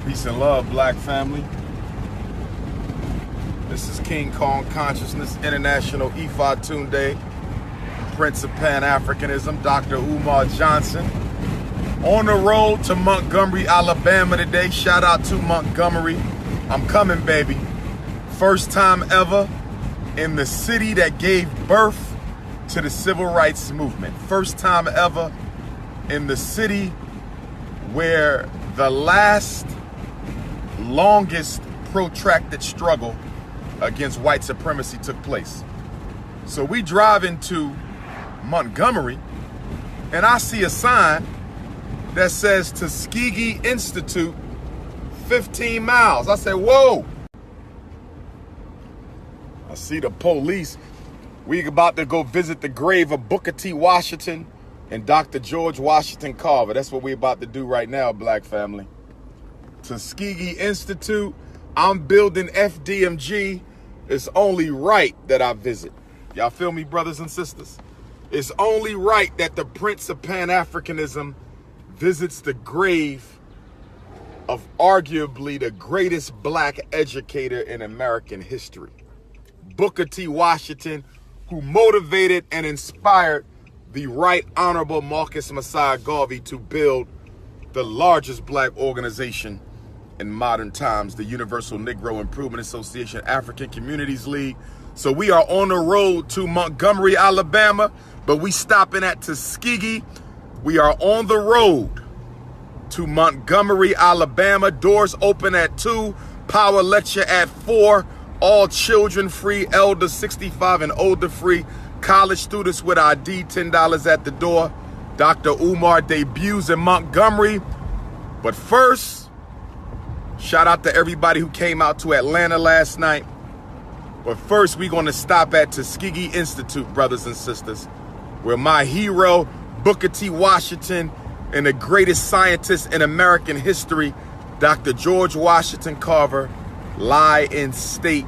Peace and love, black family. This is King Kong Consciousness International Ifa Tunde, Prince of Pan-Africanism, Dr. Umar Johnson. On the road to Montgomery, Alabama today. Shout out to Montgomery. I'm coming, baby. First time ever in the city that gave birth to the civil rights movement. First time ever in the city where the longest protracted struggle against white supremacy took place. So we drive into Montgomery and I see a sign that says Tuskegee Institute, 15 miles. I said, whoa. I see the police. We about to go visit the grave of Booker T. Washington and Dr. George Washington Carver. That's what we about to do right now, black family. Tuskegee Institute. I'm building FDMG. It's only right that I visit. Y'all feel me, brothers and sisters? It's only right that the Prince of Pan-Africanism visits the grave of arguably the greatest black educator in American history. Booker T. Washington, who motivated and inspired the Right Honorable Marcus Messiah Garvey to build the largest black organization in modern times, the Universal Negro Improvement Association, African Communities League. So we are on the road to Montgomery, Alabama, but we stopping at Tuskegee. We are on the road to Montgomery, Alabama. Doors open at 2, power lecture at 4, all children free, elders 65 and older free, college students with ID, $10 at the door. Dr. Umar debuts in Montgomery. But first, shout out to everybody who came out to Atlanta last night. But first, we're going to stop at Tuskegee Institute, brothers and sisters, where my hero, Booker T. Washington, and the greatest scientist in American history, Dr. George Washington Carver, lie in state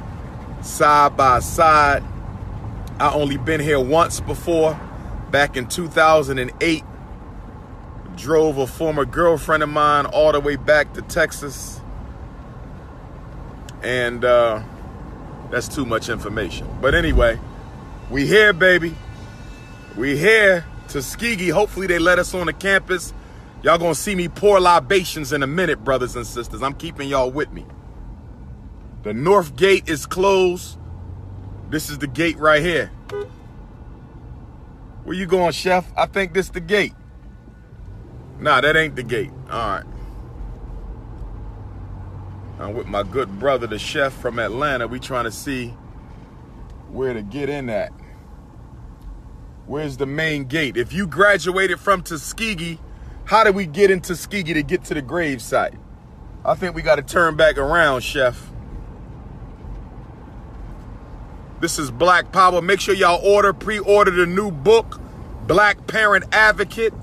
side by side. I only been here once before, back in 2008. Drove a former girlfriend of mine all the way back to Texas. And that's too much information. But anyway, we here, baby. We here. Tuskegee. Hopefully they let us on the campus. Y'all gonna see me pour libations in a minute, brothers and sisters. I'm keeping y'all with me. The north gate is closed. This is the gate right here. Where you going, chef? I think this the gate. Nah, that ain't the gate. All right. I'm with my good brother, the chef from Atlanta. We trying to see where to get in at. Where's the main gate? If you graduated from Tuskegee, how do we get in Tuskegee to get to the grave site? I think we got to turn back around, chef. This is Black Power. Make sure y'all pre-order the new book, Black Parent Advocate.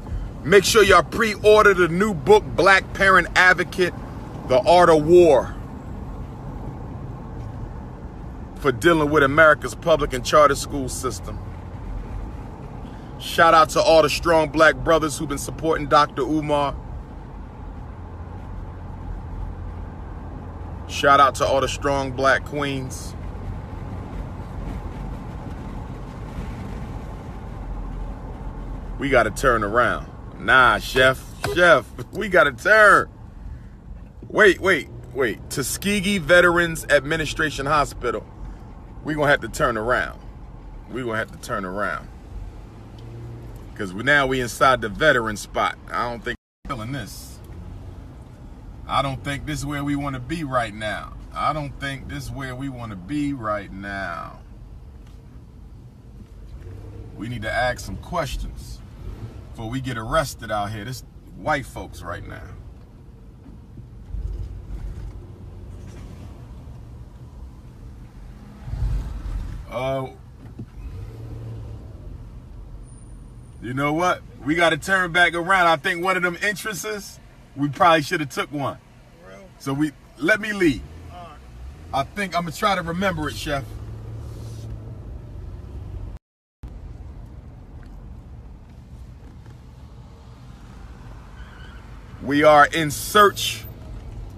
Make sure y'all pre-order the new book, Black Parent Advocate, The Art of War, for dealing with America's public and charter school system. Shout out to all the strong black brothers who've been supporting Dr. Umar. Shout out to all the strong black queens. We got to turn around. Nah, chef, we got to turn. Wait. Tuskegee Veterans Administration Hospital. We're going to have to turn around. Because now we inside the veteran spot. I don't think we're feeling this. I don't think this is where we want to be right now. We need to ask some questions before we get arrested out here. This white folks right now. You know what? We got to turn back around. I think one of them entrances, we probably should have took one. So let me lead. I think I'm going to try to remember it, chef. We are in search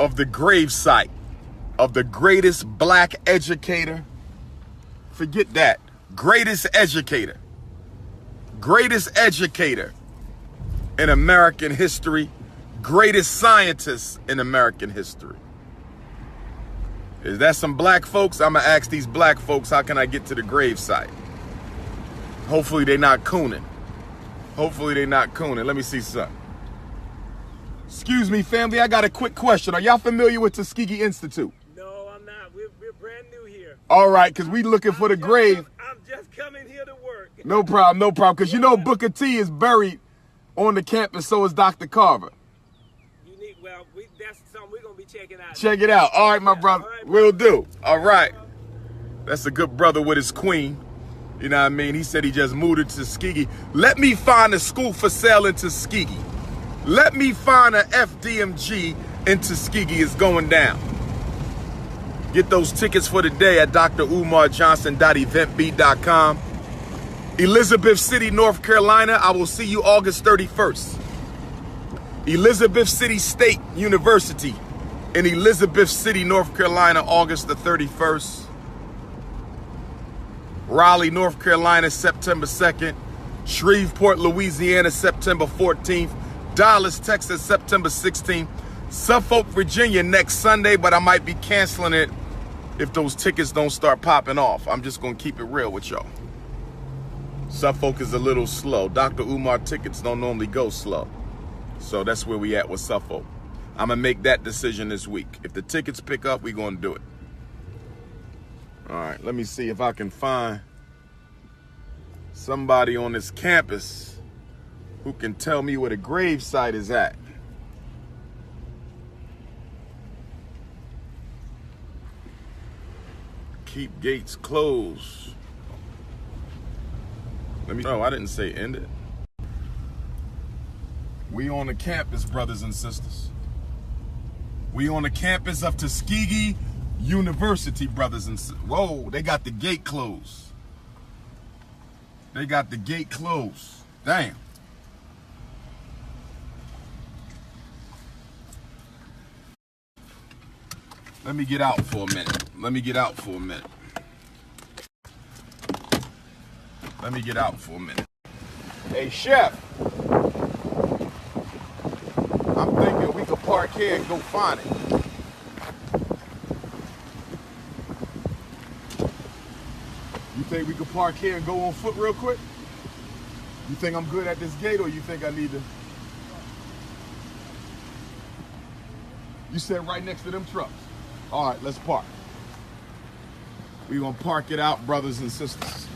of the gravesite of the greatest black educator. Forget that. Greatest educator in American history, greatest scientist in American history. Is that some black folks? I'm gonna ask these black folks, how can I get to the gravesite? Hopefully they not cooning. Let me see something. Excuse me, family, I got a quick question. Are y'all familiar with Tuskegee Institute? No, I'm not. We're brand new here. All right, because we looking for the grave. I'm just coming here to work. No problem. Because you know Booker T is buried on the campus, so is Dr. Carver. Unique. Well, that's something we're going to be checking out. Check it out. All right, my brother. All right, Will do. All right. That's a good brother with his queen. You know what I mean? He said he just moved to Tuskegee. Let me find a school for sale in Tuskegee. Let me find a FDMG in Tuskegee. Is going down. Get those tickets for the day at drumarjohnson.eventbeat.com. Elizabeth City, North Carolina, I will see you August 31st. Elizabeth City State University in Elizabeth City, North Carolina, August the 31st. Raleigh, North Carolina, September 2nd. Shreveport, Louisiana, September 14th. Dallas, Texas, September 16th. Suffolk, Virginia next Sunday, but I might be canceling it if those tickets don't start popping off. I'm just going to keep it real with y'all. Suffolk is a little slow. Dr. Umar tickets don't normally go slow. So that's where we at with Suffolk. I'm going to make that decision this week. If the tickets pick up, we're going to do it. All right, let me see if I can find somebody on this campus who can tell me where the gravesite is at. Keep gates closed. Oh, I didn't say end it. We on the campus, brothers and sisters. We on the campus of Tuskegee University, brothers and sisters. Whoa, they got the gate closed. Damn. Let me get out for a minute. Hey, Chef. I'm thinking we could park here and go find it. You think we could park here and go on foot real quick? You think I'm good at this gate, or you think I need to? You said right next to them trucks. All right, let's park. We're gonna park it out, brothers and sisters.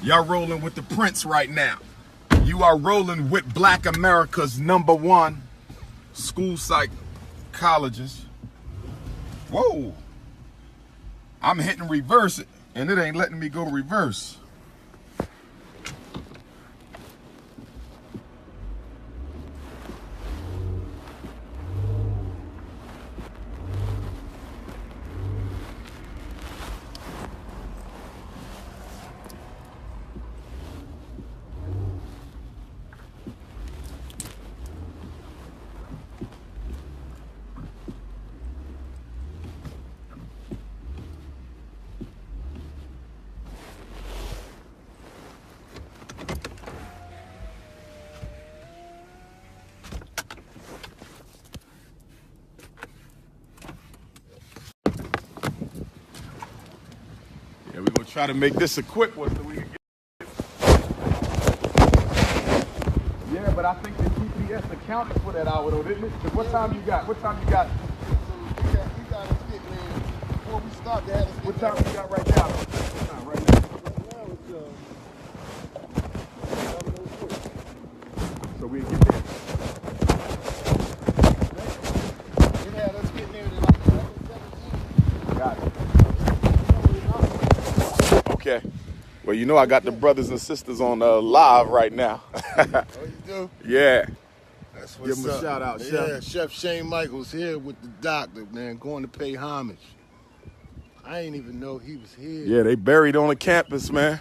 Y'all rolling with the prince right now. You are rolling with Black America's #1 school psychologist. Whoa. I'm hitting reverse it, and it ain't letting me go reverse. Yeah, we're gonna try to make this a quick one so we can get. Yeah, but I think the GPS accounted for that hour though, didn't it? What time you got? So we got to get man before we start. They had to What time you got right now? Right now. So we get there. They had us getting there at like 11:17. Got it. Okay. Well, you know I got the brothers and sisters on live right now. Oh, you do? Yeah. That's Give what's him a up. shout out, Yeah, Chef. Chef Shane Michaels here with the doctor, man, going to pay homage. I ain't even know he was here. Yeah, they buried on the campus, man.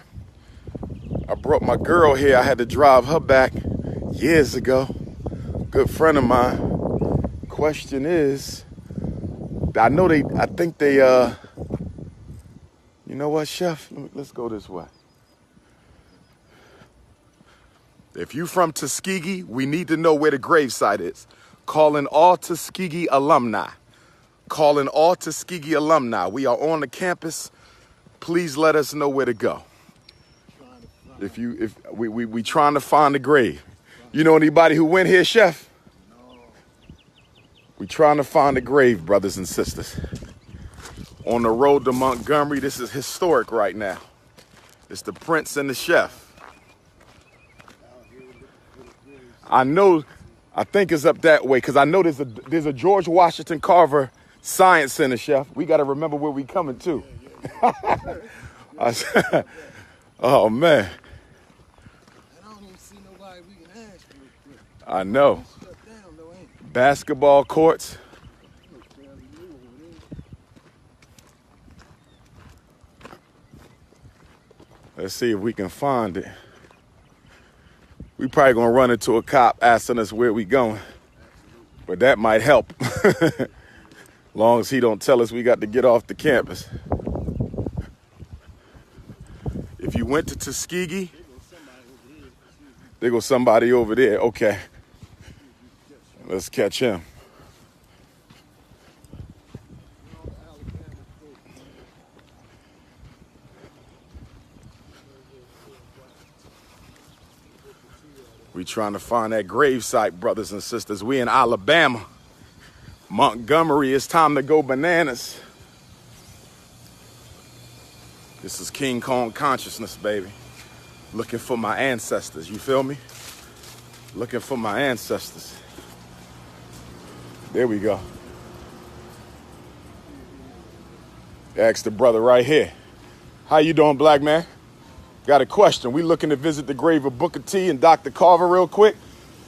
I brought my girl here. I had to drive her back years ago. Good friend of mine. Question is, I think they, you know what, Chef? Let's go this way. If you from Tuskegee, we need to know where the gravesite is. Calling all Tuskegee alumni. Calling all Tuskegee alumni. We are on the campus. Please let us know where to go. If we trying to find the grave. You know anybody who went here, Chef? No. We trying to find the grave, brothers and sisters. On the road to Montgomery, this is historic right now. It's the Prince and the Chef. I think it's up that way because I know there's a George Washington Carver Science Center, Chef. We got to remember where we coming to. Oh, man. I don't even see nobody we can ask real quick. I know. Shut down, though, ain't it? Basketball courts. Let's see if we can find it. We probably gonna run into a cop asking us where we going, but that might help. Long as he don't tell us we got to get off the campus. If you went to Tuskegee, there goes somebody over there. Okay, let's catch him. We trying to find that gravesite, brothers and sisters. We in Alabama. Montgomery, it's time to go bananas. This is King Kong consciousness, baby. Looking for my ancestors, you feel me? Looking for my ancestors. There we go. Ask the brother right here. How you doing, black man? Got a question. We looking to visit the grave of Booker T and Dr. Carver real quick.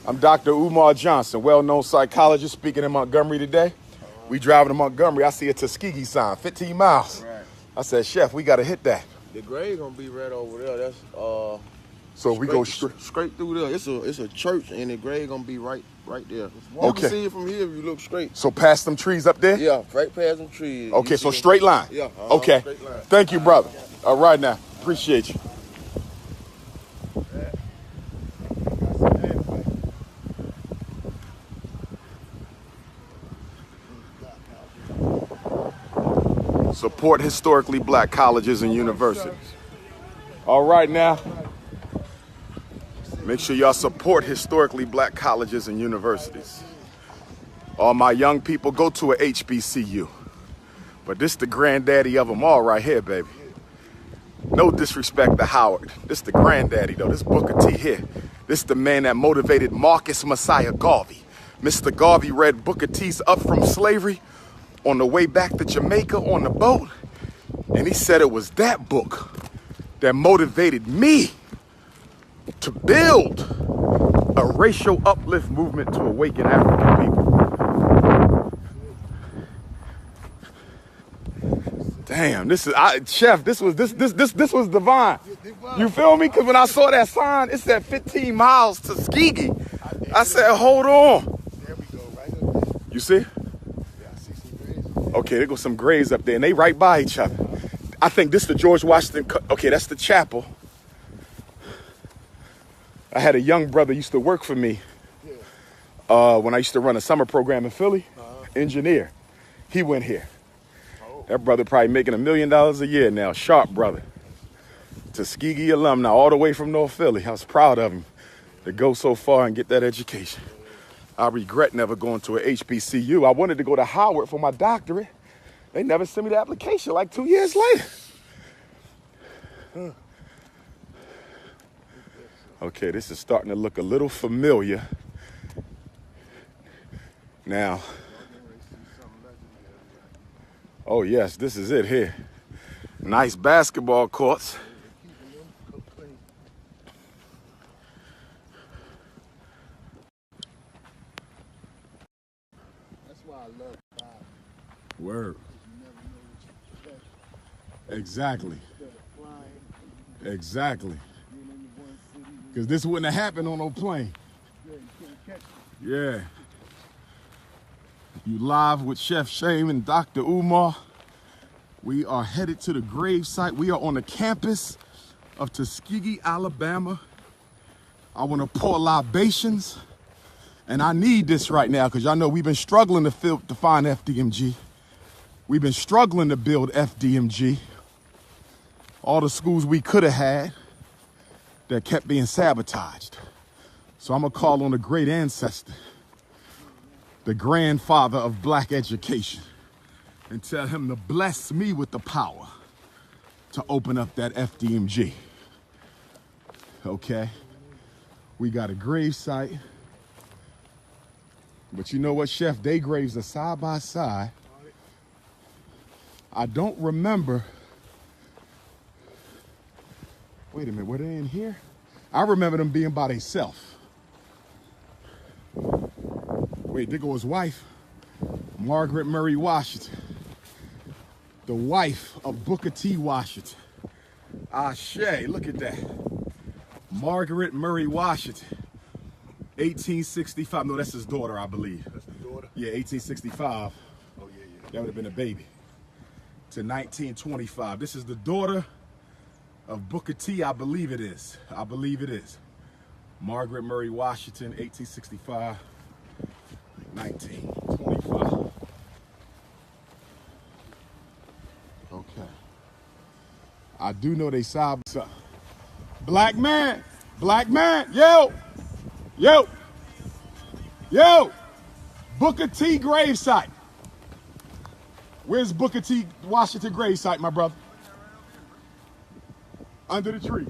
I'm Dr. Umar Johnson, well-known psychologist speaking in Montgomery today. We driving to Montgomery. I see a Tuskegee sign, 15 miles. Right. I said, Chef, we got to hit that. The grave gonna be right over there. That's So we go straight. straight through there. It's a church, and the grave gonna be right there. You Okay. can see it from here if you look straight. So past them trees up there? Yeah, right past them trees. Okay, You so see straight line? Yeah. Okay. Straight line. Thank you, brother. All right now. Appreciate you. Support historically black colleges and universities. All right now. Make sure y'all support historically black colleges and universities. All my young people, go to a HBCU. But this the granddaddy of them all right here, baby. No disrespect to Howard. This the granddaddy though, this Booker T here. This the man that motivated Marcus Messiah Garvey. Mr. Garvey read Booker T's Up From Slavery on the way back to Jamaica on the boat. And he said it was that book that motivated me to build a racial uplift movement to awaken African people. Damn, Chef, this was divine. You feel me? Because when I saw that sign, it said 15 miles to Tuskegee. I said, hold on. There we go, right up there. You see? Yeah, I see some graves. Okay, there go some graves up there, and they right by each other. I think this is the George Washington. Okay, that's the chapel. I had a young brother used to work for me when I used to run a summer program in Philly. Engineer. He went here. That brother probably making $1 million a year now. Sharp brother. Tuskegee alumni all the way from North Philly. I was proud of him to go so far and get that education. I regret never going to a HBCU. I wanted to go to Howard for my doctorate. They never sent me the application like 2 years later. Okay, this is starting to look a little familiar. Now, oh yes, this is it here. Nice basketball courts. That's why I love Bible. Word. You never know what you expect. Exactly. Instead of flying, Exactly. being in the one city, Because this wouldn't have happened on no plane. you can't catch it. Yeah. You live with Chef Shame and Dr. Umar. We are headed to the grave site. We are on the campus of Tuskegee, Alabama. I want to pour libations, and I need this right now because y'all know we've been struggling to find FDMG. We've been struggling to build FDMG. All the schools we could have had that kept being sabotaged. So I'm gonna call on the great ancestor, the grandfather of black education, and tell him to bless me with the power to open up that FDMG. Okay? We got a grave site. But you know what, Chef? They graves are side by side. I don't remember. Wait a minute, were they in here? I remember them being by themselves. Wait, there goes his wife, Margaret Murray Washington, the wife of Booker T. Washington. Ashe, look at that. Margaret Murray Washington, 1865. No, that's his daughter, I believe. That's the daughter? Yeah, 1865. Oh, yeah. That would have been a baby. To 1925. This is the daughter of Booker T. I believe it is. I believe it is. Margaret Murray Washington, 1865, 1925. Okay. I do know they side by side. Black man, yo, Booker T gravesite. Where's Booker T Washington gravesite, my brother? Under the trees.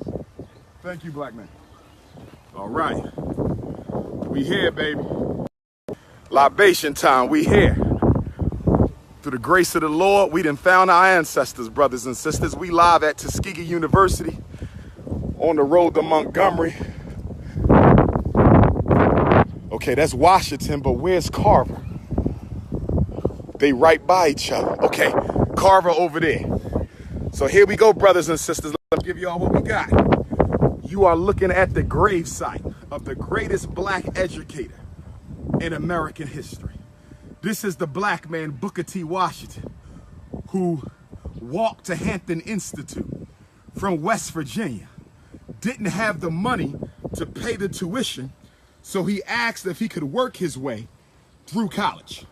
Thank you, black man. All right. We here, baby. Libation time, we here. Through the grace of the Lord, we done found our ancestors, brothers and sisters. We live at Tuskegee University on the road to Montgomery. Okay, that's Washington, but where's Carver? They right by each other. Okay, Carver over there. So here we go, brothers and sisters. Let me give y'all what we got. You are looking at the gravesite of the greatest black educator in American history. This is the black man, Booker T. Washington, who walked to Hampton Institute from West Virginia, didn't have the money to pay the tuition, so he asked if he could work his way through college.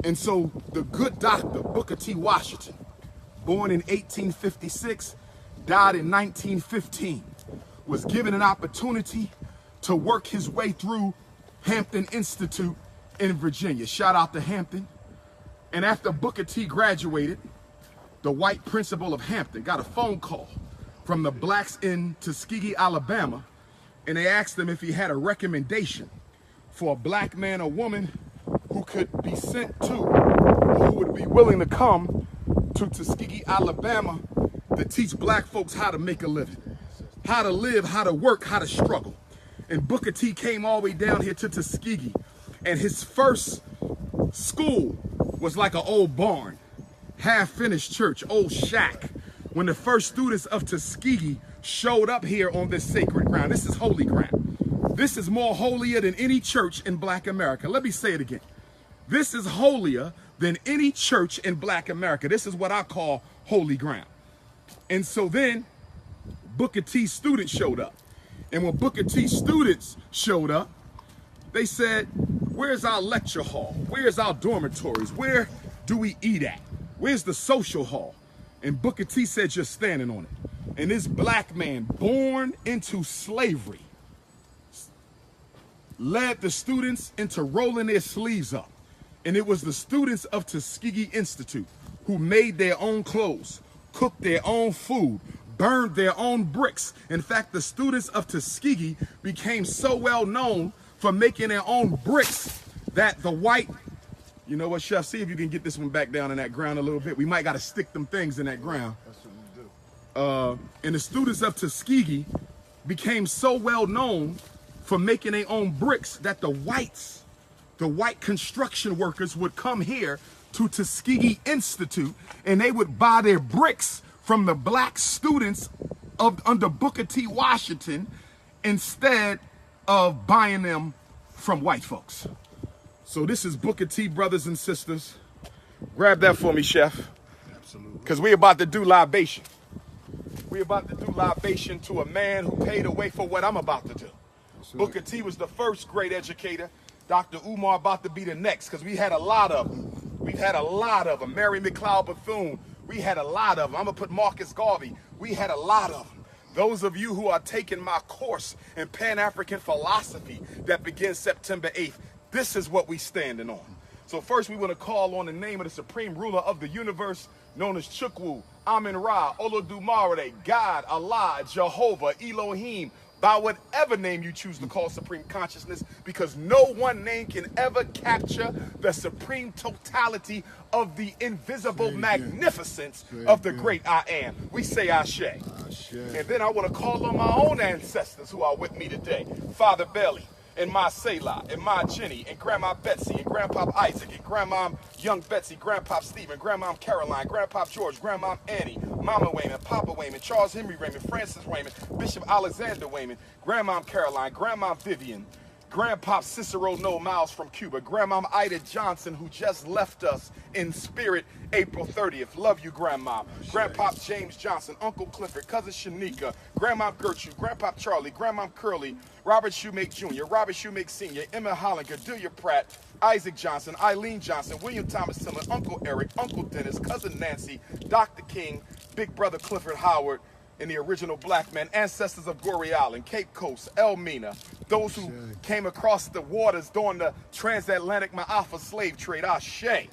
And so the good doctor, Booker T. Washington, born in 1856, died in 1915, was given an opportunity to work his way through Hampton Institute in Virginia. Shout out to Hampton. And after Booker T graduated, the white principal of Hampton got a phone call from the blacks in Tuskegee, Alabama, and they asked him if he had a recommendation for a black man or woman who could be sent to, or who would be willing to come to Tuskegee, Alabama, to teach black folks how to make a living, how to live, how to work, how to struggle. And Booker T came all the way down here to Tuskegee, and his first school was like an old barn, half-finished church, old shack. When the first students of Tuskegee showed up here on this sacred ground, this is holy ground. This is more holier than any church in black America. Let me say it again. This is holier than any church in black America. This is what I call holy ground. And so then Booker T students showed up. And when Booker T students showed up, they said, where's our lecture hall? Where's our dormitories? Where do we eat at? Where's the social hall? And Booker T said, you're standing on it. And this black man, born into slavery, led the students into rolling their sleeves up. And it was the students of Tuskegee Institute who made their own clothes, cooked their own food, burned their own bricks. In fact, the students of Tuskegee became so well known for making their own bricks that the white, you know what, Chef, see if you can get this one back down in that ground a little bit. We might got to stick them things in that ground. That's what we do. And the students of Tuskegee became so well known for making their own bricks that the white construction workers would come here to Tuskegee Institute, and they would buy their bricks from the black students under Booker T. Washington instead of buying them from white folks. So this is Booker T, brothers and sisters. Grab that for me, Chef. Absolutely. Because we about to do libation. We about to do libation to a man who paid the way for what I'm about to do. That's right. Booker T was the first great educator. Dr. Umar about to be the next, because we had a lot of them. We've had a lot of them. Mary McLeod Bethune, we had a lot of them. I'm going to put Marcus Garvey. We had a lot of them. Those of you who are taking my course in Pan-African philosophy that begins September 8th, this is what we standing on. So first we want to call on the name of the supreme ruler of the universe, known as Chukwu, Amin-Ra, Olodumare, God, Allah, Jehovah, Elohim, by whatever name you choose to call supreme consciousness, because no one name can ever capture the supreme totality of the invisible magnificence of the great I Am. We say Ashe. And then I want to call on my own ancestors who are with me today. Father Bailey, and my Selah, and my Jenny, and Grandma Betsy, and Grandpa Isaac, and Grandma Young Betsy, Grandpa Stephen, Grandma Caroline, Grandpa George, Grandma Annie, Mama Wayman, Papa Wayman, Charles Henry Raymond, Francis Raymond, Bishop Alexander Wayman, Grandma Caroline, Grandma Vivian, Grandpa Cicero No Miles from Cuba, Grandma Ida Johnson, who just left us in spirit April 30th. Love you, Grandma. Grandpa James Johnson, Uncle Clifford, Cousin Shanika, Grandma Gertrude, Grandpa Charlie, Grandma Curly, Robert Shoemake Jr., Robert Shoemake Sr., Emma Hollinger, Delia Pratt, Isaac Johnson, Eileen Johnson, William Thomas Tillman, Uncle Eric, Uncle Dennis, Cousin Nancy, Dr. King, Big Brother Clifford Howard, and the original black men, ancestors of Goree Island, Cape Coast, Elmina, those who came across the waters during the transatlantic Ma'afa slave trade, Ashe.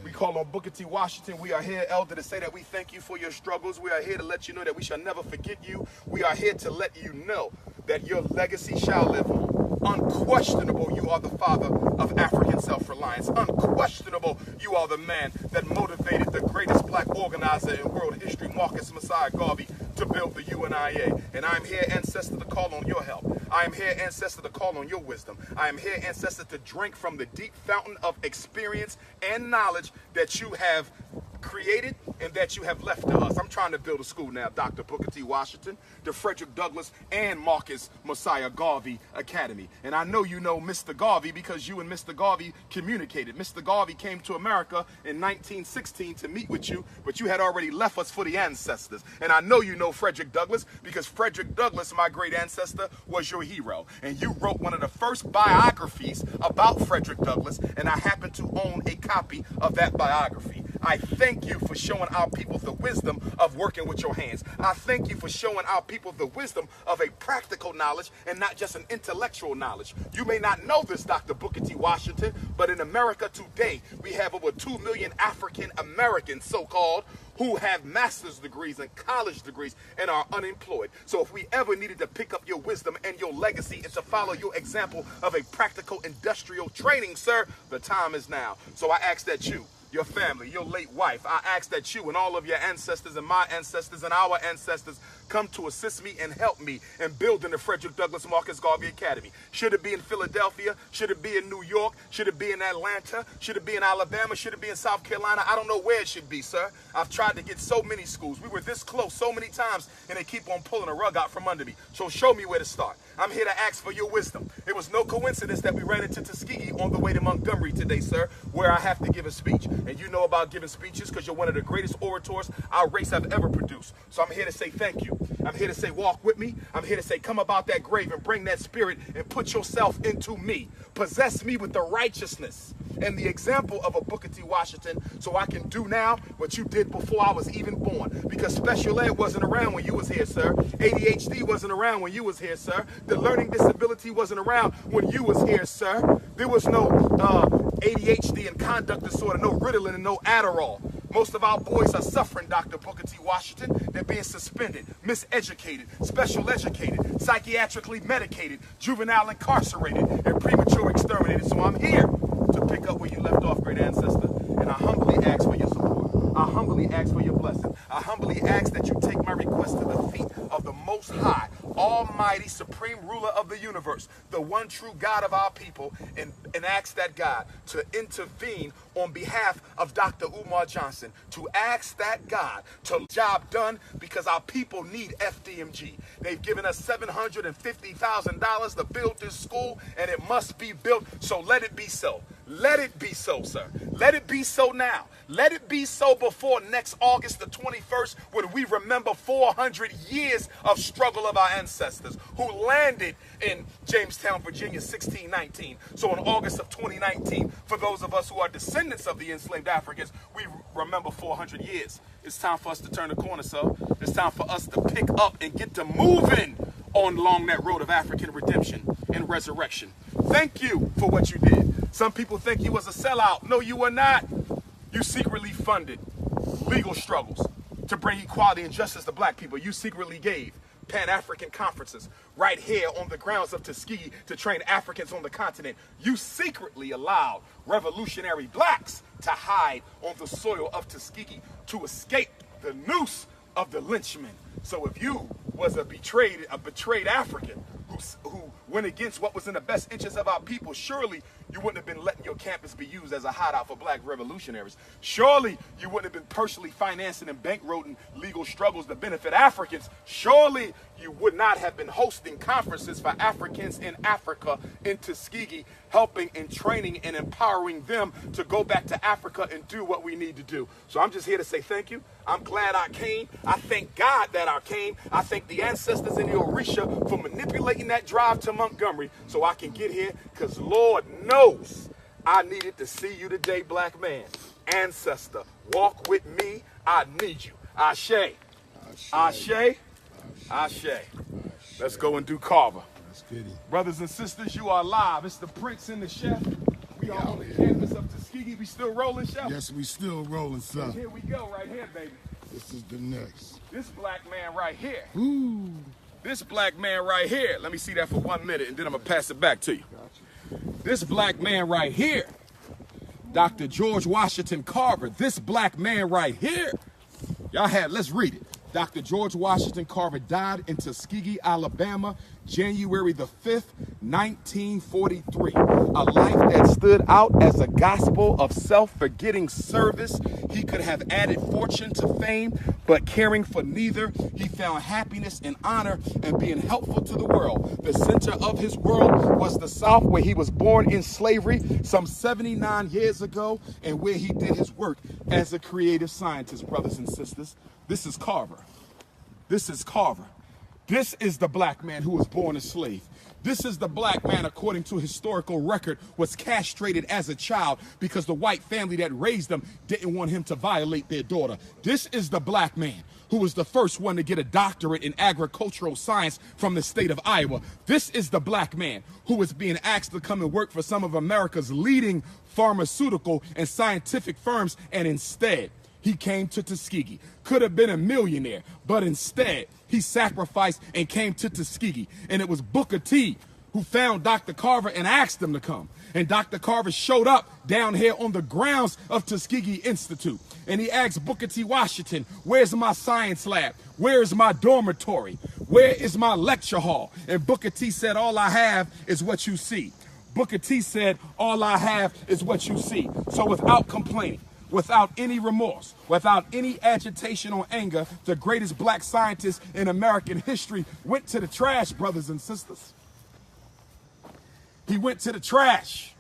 We call on Booker T. Washington. We are here, Elder, to say that we thank you for your struggles. We are here to let you know that we shall never forget you. We are here to let you know that your legacy shall live on. Unquestionable, you are the father of African self-reliance. Unquestionable, you are the man that motivated the greatest black organizer in world history, Marcus Messiah Garvey, to build the UNIA. And I am here, ancestor, to call on your help. I am here, ancestor, to call on your wisdom. I am here, ancestor, to drink from the deep fountain of experience and knowledge that you have created and that you have left to us. I'm trying to build a school now, Dr. Booker T. Washington, the Frederick Douglass and Marcus Messiah Garvey Academy. And I know you know Mr. Garvey because you and Mr. Garvey communicated. Mr. Garvey came to America in 1916 to meet with you, but you had already left us for the ancestors. And I know you know Frederick Douglass because Frederick Douglass, my great ancestor, was your hero. And you wrote one of the first biographies about Frederick Douglass, and I happen to own a copy of that biography. I thank you for showing our people the wisdom of working with your hands. I thank you for showing our people the wisdom of a practical knowledge and not just an intellectual knowledge. You may not know this, Dr. Booker T. Washington, but in America today, we have over 2 million African Americans, so-called, who have master's degrees and college degrees and are unemployed. So if we ever needed to pick up your wisdom and your legacy and to follow your example of a practical industrial training, sir, the time is now. So I ask that you, your family, your late wife, I ask that you and all of your ancestors and my ancestors and our ancestors come to assist me and help me in building the Frederick Douglass Marcus Garvey Academy. Should it be in Philadelphia? Should it be in New York? Should it be in Atlanta? Should it be in Alabama? Should it be in South Carolina? I don't know where it should be, sir. I've tried to get so many schools. We were this close so many times, and they keep on pulling a rug out from under me. So show me where to start. I'm here to ask for your wisdom. It was no coincidence that we ran into Tuskegee on the way to Montgomery today, sir, where I have to give a speech. And you know about giving speeches because you're one of the greatest orators our race have ever produced. So I'm here to say thank you. I'm here to say walk with me. I'm here to say come about that grave and bring that spirit and put yourself into me. Possess me with the righteousness and the example of a Booker T. Washington so I can do now what you did before I was even born. Because special ed wasn't around when you was here, sir. ADHD wasn't around when you was here, sir. The learning disability wasn't around when you was here, sir. There was no ADHD and conduct disorder, no Ritalin and no Adderall. Most of our boys are suffering, Dr. Booker T. Washington. They're being suspended, miseducated, special educated, psychiatrically medicated, juvenile incarcerated, and premature exterminated. So I'm here to pick up where you left off, great ancestor, and I humbly ask for your support. I humbly ask for your blessing. I humbly ask that you take my request to the feet of the Most High, almighty supreme ruler of the universe, the one true God of our people, and ask that God to intervene on behalf of Dr. Umar Johnson, to ask that God to job done, because our people need FDMG. They've given us $750,000 to build this school, and it must be built, so let it be so. Let it be so, sir. Let it be so now. Let it be so before next August the 21st, when we remember 400 years of struggle of our ancestors who landed in Jamestown, Virginia, 1619. So in August of 2019, for those of us who are descendants of the enslaved Africans, we remember 400 years. It's time for us to turn the corner, sir. It's time for us to pick up and get to moving on along that road of African redemption and resurrection. Thank you for what you did. Some people think you was a sellout. No, you were not. You secretly funded legal struggles to bring equality and justice to black people. You secretly gave Pan-African conferences right here on the grounds of Tuskegee to train Africans on the continent. You secretly allowed revolutionary blacks to hide on the soil of Tuskegee to escape the noose of the lynchman. So if you was a betrayed African who went against what was in the best interest of our people, surely you wouldn't have been letting your campus be used as a hideout for black revolutionaries. Surely you wouldn't have been personally financing and bankrolling legal struggles to benefit Africans. Surely you would not have been hosting conferences for Africans in Africa, in Tuskegee, helping and training and empowering them to go back to Africa and do what we need to do. So I'm just here to say thank you. I'm glad I came. I thank God that I came. I thank the ancestors in the Orisha for manipulating that drive to Montgomery so I can get here, because Lord knows I needed to see you today, black man. Ancestor, walk with me. I need you. Ashe. Ashe. Ashe. Let's go and do Carver. Let's get it. Brothers and sisters, you are live. It's the Prince and the Chef. We are on the campus of Tuskegee. We still rolling, Chef? Yes, we still rolling, son. Here we go, right here, baby. This is the next. This black man right here. Ooh. This black man right here. Let me see that for 1 minute, and then I'm going to pass it back to you. This black man right here, Dr. George Washington Carver. This black man right here. Let's read it. Dr. George Washington Carver died in Tuskegee, Alabama, January the 5th, 1943. A life that stood out as a gospel of self-forgetting service. He could have added fortune to fame, but caring for neither. He found happiness and honor in being helpful to the world. The center of his world was the South, where he was born in slavery some 79 years ago, and where he did his work as a creative scientist, brothers and sisters. This is Carver. This is Carver. This is the black man who was born a slave. This is the black man, according to historical record, was castrated as a child because the white family that raised him didn't want him to violate their daughter. This is the black man who was the first one to get a doctorate in agricultural science from the state of Iowa. This is the black man who was being asked to come and work for some of America's leading pharmaceutical and scientific firms, and instead, he came to Tuskegee. Could have been a millionaire, but instead, he sacrificed and came to Tuskegee. And it was Booker T who found Dr. Carver and asked him to come. And Dr. Carver showed up down here on the grounds of Tuskegee Institute. And he asked Booker T. Washington, where's my science lab? Where is my dormitory? Where is my lecture hall? And Booker T said, all I have is what you see. Booker T said, all I have is what you see. So without complaining, without any remorse, without any agitation or anger, the greatest black scientist in American history went to the trash, brothers and sisters. He went to the trash,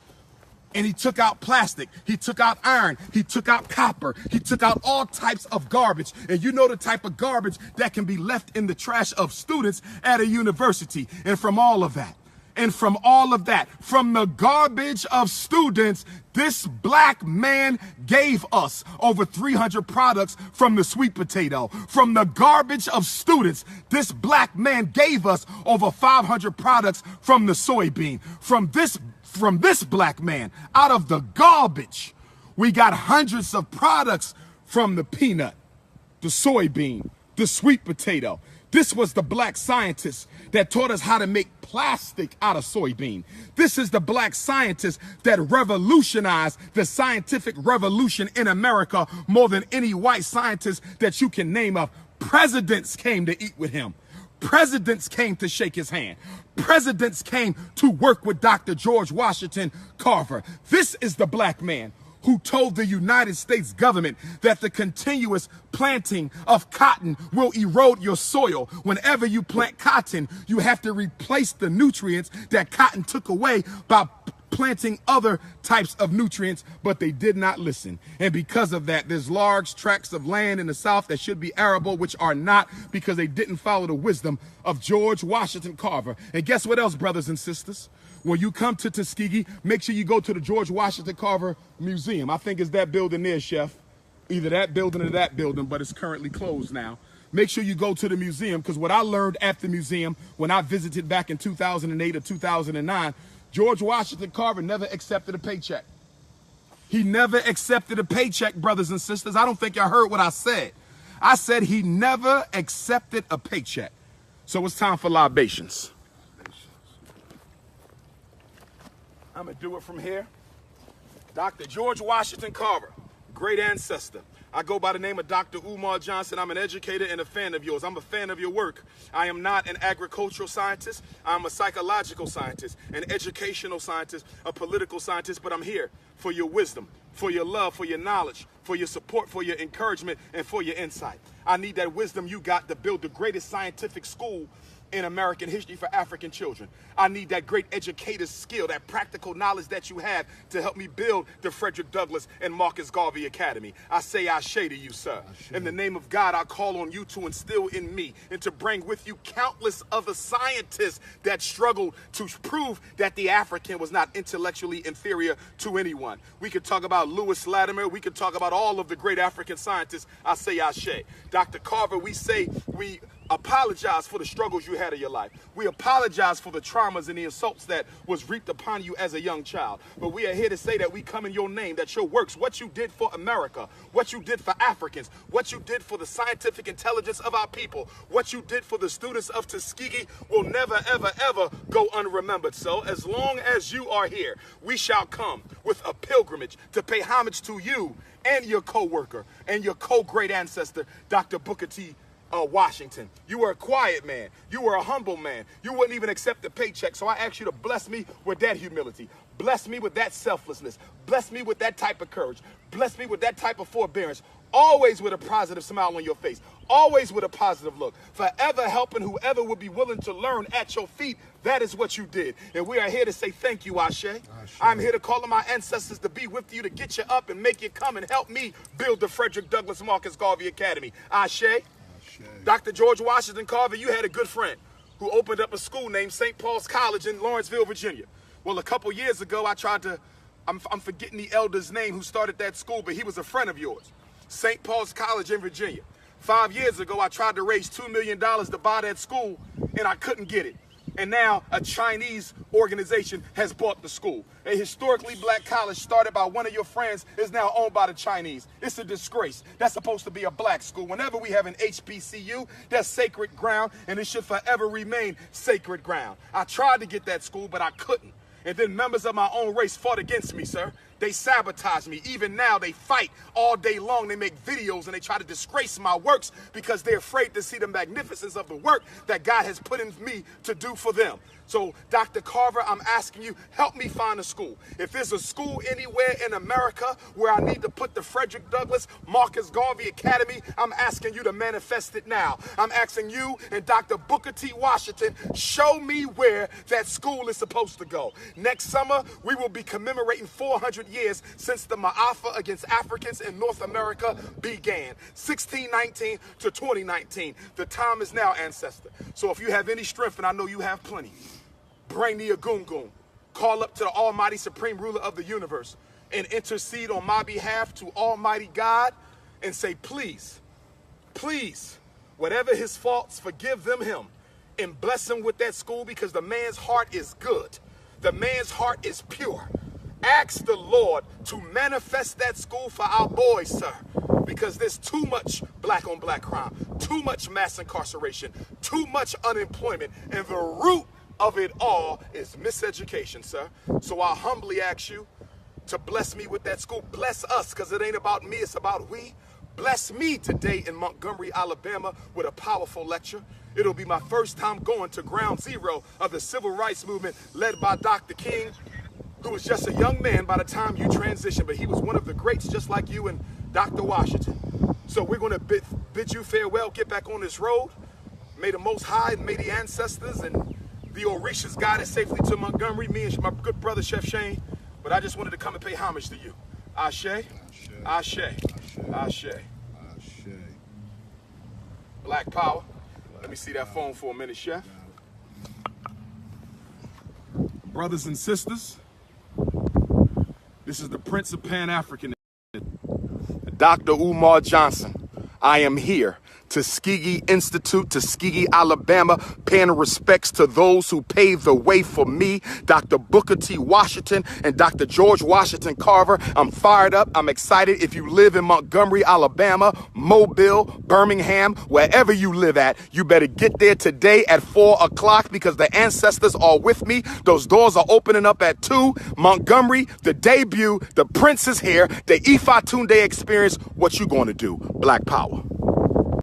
and he took out plastic, he took out iron, he took out copper, he took out all types of garbage. And you know the type of garbage that can be left in the trash of students at a university. And from all of that, from the garbage of students, this black man gave us over 300 products from the sweet potato. From the garbage of students, this black man gave us over 500 products from the soybean. From this black man, out of the garbage, we got hundreds of products from the peanut, the soybean, the sweet potato. This was the black scientist that taught us how to make plastic out of soybean. This is the black scientist that revolutionized the scientific revolution in America more than any white scientist that you can name of. Presidents came to eat with him. Presidents came to shake his hand. Presidents came to work with Dr. George Washington Carver. This is the black man who told the United States government that the continuous planting of cotton will erode your soil. Whenever you plant cotton, you have to replace the nutrients that cotton took away by planting other types of nutrients, but they did not listen. And because of that, there's large tracts of land in the South that should be arable, which are not, because they didn't follow the wisdom of George Washington Carver. And guess what else, brothers and sisters? When you come to Tuskegee, make sure you go to the George Washington Carver Museum. I think it's that building there, Chef. Either that building or that building, but it's currently closed now. Make sure you go to the museum, because what I learned at the museum when I visited back in 2008 or 2009, George Washington Carver never accepted a paycheck. He never accepted a paycheck, brothers and sisters. I don't think y'all heard what I said. I said he never accepted a paycheck. So it's time for libations. I'm going to do it from here. Dr. George Washington Carver, great ancestor. I go by the name of Dr. Umar Johnson. I'm an educator and a fan of yours. I'm a fan of your work. I am not an agricultural scientist. I'm a psychological scientist, an educational scientist, a political scientist, but I'm here for your wisdom, for your love, for your knowledge, for your support, for your encouragement, and for your insight. I need that wisdom you got to build the greatest scientific school in American history for African children. I need that great educator's skill, that practical knowledge that you have to help me build the Frederick Douglass and Marcus Garvey Academy. I say Ashe to you, sir. In the name of God, I call on you to instill in me and to bring with you countless other scientists that struggled to prove that the African was not intellectually inferior to anyone. We could talk about Lewis Latimer. We could talk about all of the great African scientists. I say Ashe. Dr. Carver, we apologize for the struggles you had in your life. We apologize for the traumas and the assaults that was reaped upon you as a young child. But we are here to say that we come in your name, that your works, what you did for America, what you did for Africans, what you did for the scientific intelligence of our people, what you did for the students of Tuskegee will never, ever, ever go unremembered. So as long as you are here, we shall come with a pilgrimage to pay homage to you and your co-worker and your co-great ancestor, Dr. Booker T. Washington. You were a quiet man. You were a humble man. You wouldn't even accept the paycheck. So I ask you to bless me with that humility. Bless me with that selflessness. Bless me with that type of courage. Bless me with that type of forbearance. Always with a positive smile on your face. Always with a positive look. Forever helping whoever would be willing to learn at your feet. That is what you did. And we are here to say thank you, Ashe. I'm here to call on my ancestors to be with you, to get you up and make you come and help me build the Frederick Douglass Marcus Garvey Academy. Ashe. Dr. George Washington Carver, you had a good friend who opened up a school named St. Paul's College in Lawrenceville, Virginia. Well, a couple years ago, I'm forgetting the elder's name who started that school, but he was a friend of yours. St. Paul's College in Virginia. 5 years ago, I tried to raise $2 million to buy that school, and I couldn't get it. And now a Chinese organization has bought the school. A historically black college started by one of your friends is now owned by the Chinese. It's a disgrace. That's supposed to be a black school. Whenever we have an HBCU, that's sacred ground, and it should forever remain sacred ground. I tried to get that school, but I couldn't. And then members of my own race fought against me, sir. They sabotaged me. Even now, they fight all day long. They make videos and they try to disgrace my works because they're afraid to see the magnificence of the work that God has put in me to do for them. So, Dr. Carver, I'm asking you, help me find a school. If there's a school anywhere in America where I need to put the Frederick Douglass Marcus Garvey Academy, I'm asking you to manifest it now. I'm asking you and Dr. Booker T. Washington, show me where that school is supposed to go. Next summer, we will be commemorating 400 years since the Ma'afa against Africans in North America began. 1619 to 2019. The time is now, ancestor. So if you have any strength, and I know you have plenty, bring the Agungun. Call up to the Almighty Supreme Ruler of the universe and intercede on my behalf to Almighty God and say, please, please, whatever his faults, forgive him and bless him with that school, because the man's heart is good. The man's heart is pure. Ask the Lord to manifest that school for our boys, sir, because there's too much black on black crime, too much mass incarceration, too much unemployment, and the root of it all is miseducation, sir. So I humbly ask you to bless me with that school. Bless us, because it ain't about me, it's about we. Bless me today in Montgomery, Alabama with a powerful lecture. It'll be my first time going to ground zero of the civil rights movement led by Dr. King, who was just a young man by the time you transitioned, but he was one of the greats just like you and Dr. Washington. So we're going to bid you farewell, get back on this road. May the Most High and may the ancestors and the Orishas guide us safely to Montgomery, me and my good brother, Chef Shane. But I just wanted to come and pay homage to you. Ashe, Ashe, Ashe. Black power. Let me see that phone for a minute, Chef. Brothers and sisters, this is the Prince of Pan-Africanism, Dr. Umar Johnson. I am here, Tuskegee Institute, Tuskegee, Alabama, paying respects to those who paved the way for me, Dr. Booker T. Washington and Dr. George Washington Carver. I'm fired up. I'm excited. If you live in Montgomery, Alabama, Mobile, Birmingham, wherever you live at, you better get there today at 4 o'clock because the ancestors are with me. Those doors are opening up at 2. Montgomery, the debut, the Prince is here, the Ifa Tunde experience. What you going to do? Black power.